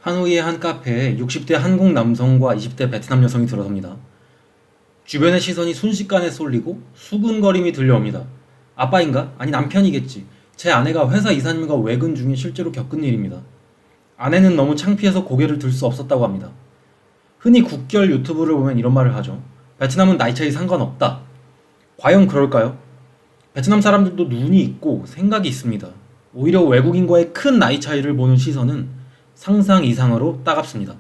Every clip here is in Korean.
하노이의 한 카페에 60대 한국 남성과 20대 베트남 여성이 들어섭니다. 주변의 시선이 순식간에 쏠리고 수근거림이 들려옵니다. 아빠인가? 아니 남편이겠지. 제 아내가 회사 이사님과 외근 중에 실제로 겪은 일입니다. 아내는 너무 창피해서 고개를 들 수 없었다고 합니다. 흔히 국결 유튜브를 보면 이런 말을 하죠. 베트남은 나이 차이 상관없다. 과연 그럴까요? 베트남 사람들도 눈이 있고 생각이 있습니다. 오히려 외국인과의 큰 나이 차이를 보는 시선은 상상 이상으로 따갑습니다.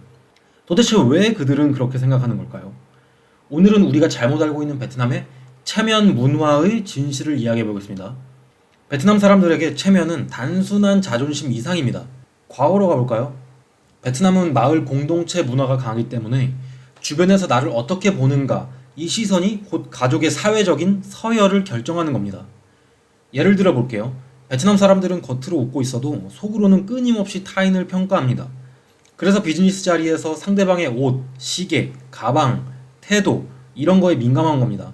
도대체 왜 그들은 그렇게 생각하는 걸까요? 오늘은 우리가 잘못 알고 있는 베트남의 체면 문화의 진실을 이야기해 보겠습니다. 베트남 사람들에게 체면은 단순한 자존심 이상입니다. 과거로 가볼까요? 베트남은 마을 공동체 문화가 강하기 때문에 주변에서 나를 어떻게 보는가, 이 시선이 곧 가족의 사회적인 서열을 결정하는 겁니다. 예를 들어 볼게요. 베트남 사람들은 겉으로 웃고 있어도 속으로는 끊임없이 타인을 평가합니다. 그래서 비즈니스 자리에서 상대방의 옷, 시계, 가방, 태도 이런 거에 민감한 겁니다.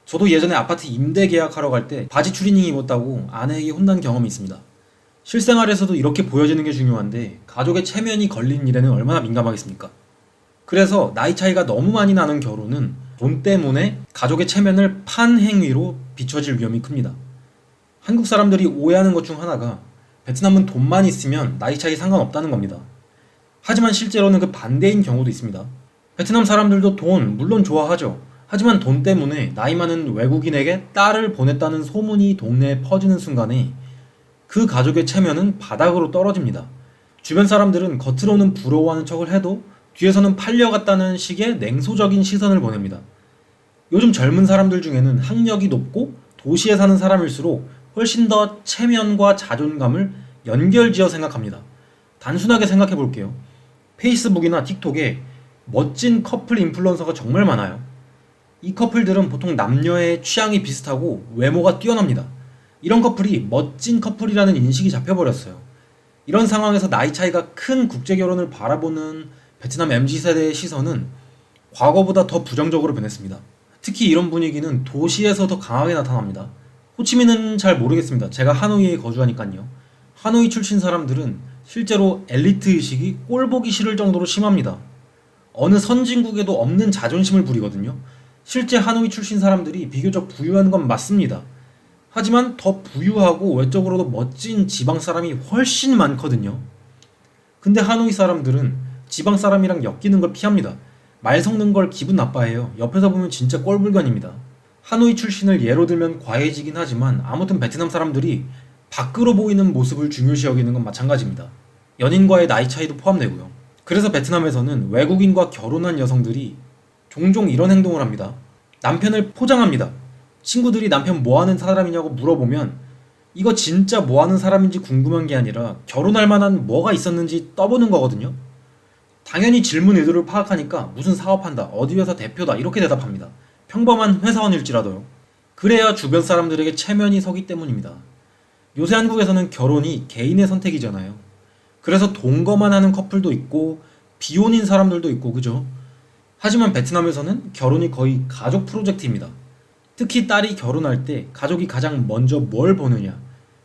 저도 예전에 아파트 임대 계약하러 갈 때 바지 추리닝 입었다고 아내에게 혼난 경험이 있습니다. 실생활에서도 이렇게 보여지는 게 중요한데 가족의 체면이 걸린 일에는 얼마나 민감하겠습니까? 그래서 나이 차이가 너무 많이 나는 결혼은 돈 때문에 가족의 체면을 판 행위로 비춰질 위험이 큽니다. 한국 사람들이 오해하는 것 중 하나가 베트남은 돈만 있으면 나이 차이 상관없다는 겁니다. 하지만 실제로는 그 반대인 경우도 있습니다. 베트남 사람들도 돈 물론 좋아하죠. 하지만 돈 때문에 나이 많은 외국인에게 딸을 보냈다는 소문이 동네에 퍼지는 순간에 그 가족의 체면은 바닥으로 떨어집니다. 주변 사람들은 겉으로는 부러워하는 척을 해도 뒤에서는 팔려갔다는 식의 냉소적인 시선을 보냅니다. 요즘 젊은 사람들 중에는 학력이 높고 도시에 사는 사람일수록 훨씬 더 체면과 자존감을 연결지어 생각합니다. 단순하게 생각해 볼게요. 페이스북이나 틱톡에 멋진 커플 인플루언서가 정말 많아요. 이 커플들은 보통 남녀의 취향이 비슷하고 외모가 뛰어납니다. 이런 커플이 멋진 커플이라는 인식이 잡혀버렸어요. 이런 상황에서 나이 차이가 큰 국제 결혼을 바라보는 베트남 MZ세대의 시선은 과거보다 더 부정적으로 변했습니다. 특히 이런 분위기는 도시에서 더 강하게 나타납니다. 호치민은 잘 모르겠습니다. 제가 하노이에 거주하니까요. 하노이 출신 사람들은 실제로 엘리트 의식이 꼴보기 싫을 정도로 심합니다. 어느 선진국에도 없는 자존심을 부리거든요. 실제 하노이 출신 사람들이 비교적 부유한 건 맞습니다. 하지만 더 부유하고 외적으로도 멋진 지방 사람이 훨씬 많거든요. 근데 하노이 사람들은 지방 사람이랑 엮이는 걸 피합니다. 말 섞는 걸 기분 나빠해요. 옆에서 보면 진짜 꼴불견입니다. 하노이 출신을 예로 들면 과해지긴 하지만 아무튼 베트남 사람들이 밖으로 보이는 모습을 중요시 여기는 건 마찬가지입니다. 연인과의 나이 차이도 포함되고요. 그래서 베트남에서는 외국인과 결혼한 여성들이 종종 이런 행동을 합니다. 남편을 포장합니다. 친구들이 남편 뭐 하는 사람이냐고 물어보면 이거 진짜 뭐 하는 사람인지 궁금한 게 아니라 결혼할 만한 뭐가 있었는지 떠보는 거거든요. 당연히 질문 의도를 파악하니까 무슨 사업한다, 어디 회사 대표다 이렇게 대답합니다. 평범한 회사원일지라도요. 그래야 주변 사람들에게 체면이 서기 때문입니다. 요새 한국에서는 결혼이 개인의 선택이잖아요. 그래서 동거만 하는 커플도 있고 비혼인 사람들도 있고 그죠? 하지만 베트남에서는 결혼이 거의 가족 프로젝트입니다. 특히 딸이 결혼할 때 가족이 가장 먼저 뭘 보느냐,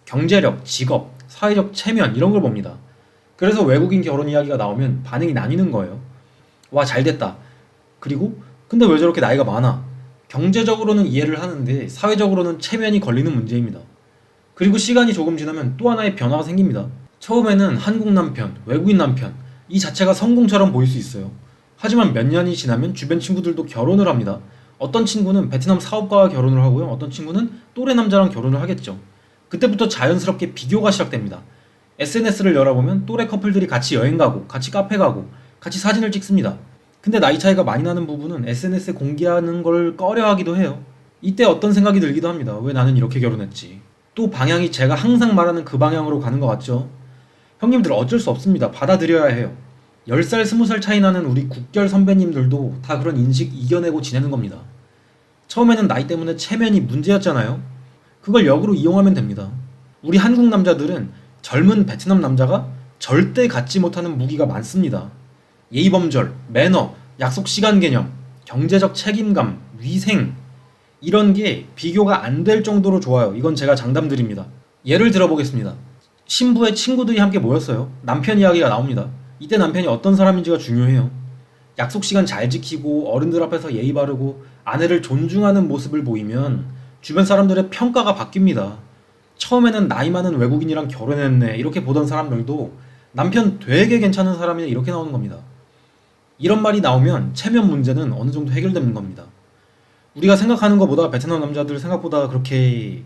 경제력, 직업, 사회적 체면 이런 걸 봅니다. 그래서 외국인 결혼 이야기가 나오면 반응이 나뉘는 거예요. 와, 잘됐다. 그리고 근데 왜 저렇게 나이가 많아? 경제적으로는 이해를 하는데 사회적으로는 체면이 걸리는 문제입니다. 그리고 시간이 조금 지나면 또 하나의 변화가 생깁니다. 처음에는 한국 남편, 외국인 남편 이 자체가 성공처럼 보일 수 있어요. 하지만 몇 년이 지나면 주변 친구들도 결혼을 합니다. 어떤 친구는 베트남 사업가와 결혼을 하고요. 어떤 친구는 또래 남자랑 결혼을 하겠죠. 그때부터 자연스럽게 비교가 시작됩니다. SNS를 열어보면 또래 커플들이 같이 여행 가고 같이 카페 가고 같이 사진을 찍습니다. 근데 나이 차이가 많이 나는 부분은 SNS에 공개하는 걸 꺼려하기도 해요. 이때 어떤 생각이 들기도 합니다. 왜 나는 이렇게 결혼했지? 또 방향이 제가 항상 말하는 그 방향으로 가는 것 같죠? 형님들 어쩔 수 없습니다. 받아들여야 해요. 10살, 20살 차이 나는 우리 국결 선배님들도 다 그런 인식 이겨내고 지내는 겁니다. 처음에는 나이 때문에 체면이 문제였잖아요. 그걸 역으로 이용하면 됩니다. 우리 한국 남자들은 젊은 베트남 남자가 절대 갖지 못하는 무기가 많습니다. 예의범절, 매너, 약속 시간 개념, 경제적 책임감, 위생 이런 게 비교가 안 될 정도로 좋아요. 이건 제가 장담드립니다. 예를 들어보겠습니다. 신부의 친구들이 함께 모였어요. 남편 이야기가 나옵니다. 이때 남편이 어떤 사람인지가 중요해요. 약속 시간 잘 지키고 어른들 앞에서 예의 바르고 아내를 존중하는 모습을 보이면 주변 사람들의 평가가 바뀝니다. 처음에는 나이 많은 외국인이랑 결혼했네 이렇게 보던 사람들도 남편 되게 괜찮은 사람이네 이렇게 나오는 겁니다. 이런 말이 나오면 체면 문제는 어느 정도 해결되는 겁니다. 우리가 생각하는 것보다 베트남 남자들 생각보다 그렇게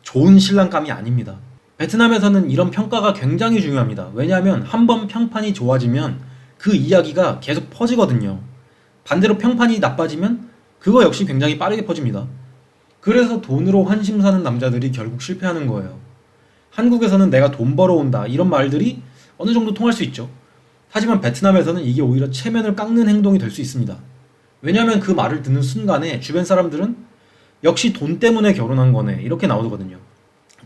좋은 신랑감이 아닙니다. 베트남에서는 이런 평가가 굉장히 중요합니다. 왜냐하면 한번 평판이 좋아지면 그 이야기가 계속 퍼지거든요. 반대로 평판이 나빠지면 그거 역시 굉장히 빠르게 퍼집니다. 그래서 돈으로 환심 사는 남자들이 결국 실패하는 거예요. 한국에서는 내가 돈 벌어온다 이런 말들이 어느 정도 통할 수 있죠. 하지만 베트남에서는 이게 오히려 체면을 깎는 행동이 될 수 있습니다. 왜냐하면 그 말을 듣는 순간에 주변 사람들은 역시 돈 때문에 결혼한 거네 이렇게 나오거든요.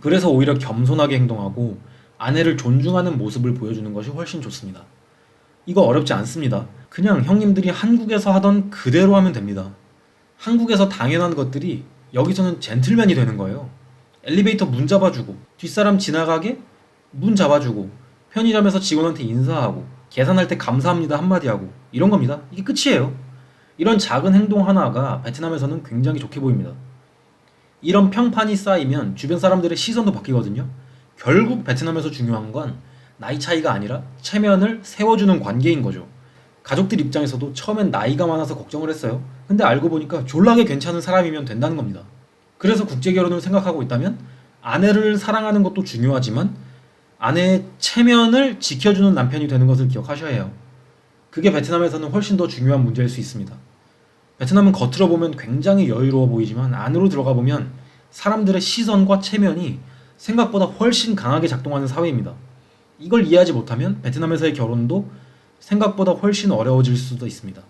그래서 오히려 겸손하게 행동하고 아내를 존중하는 모습을 보여주는 것이 훨씬 좋습니다. 이거 어렵지 않습니다. 그냥 형님들이 한국에서 하던 그대로 하면 됩니다. 한국에서 당연한 것들이 여기서는 젠틀맨이 되는 거예요. 엘리베이터 문 잡아주고, 뒷사람 지나가게 문 잡아주고, 편의점에서 직원한테 인사하고, 계산할 때 감사합니다 한마디 하고, 이런 겁니다. 이게 끝이에요. 이런 작은 행동 하나가 베트남에서는 굉장히 좋게 보입니다. 이런 평판이 쌓이면 주변 사람들의 시선도 바뀌거든요. 결국 베트남에서 중요한 건 나이 차이가 아니라 체면을 세워주는 관계인 거죠. 가족들 입장에서도 처음엔 나이가 많아서 걱정을 했어요. 근데 알고 보니까 졸라게 괜찮은 사람이면 된다는 겁니다. 그래서 국제결혼을 생각하고 있다면 아내를 사랑하는 것도 중요하지만 아내의 체면을 지켜주는 남편이 되는 것을 기억하셔야 해요. 그게 베트남에서는 훨씬 더 중요한 문제일 수 있습니다. 베트남은 겉으로 보면 굉장히 여유로워 보이지만 안으로 들어가 보면 사람들의 시선과 체면이 생각보다 훨씬 강하게 작동하는 사회입니다. 이걸 이해하지 못하면 베트남에서의 결혼도 생각보다 훨씬 어려워질 수도 있습니다.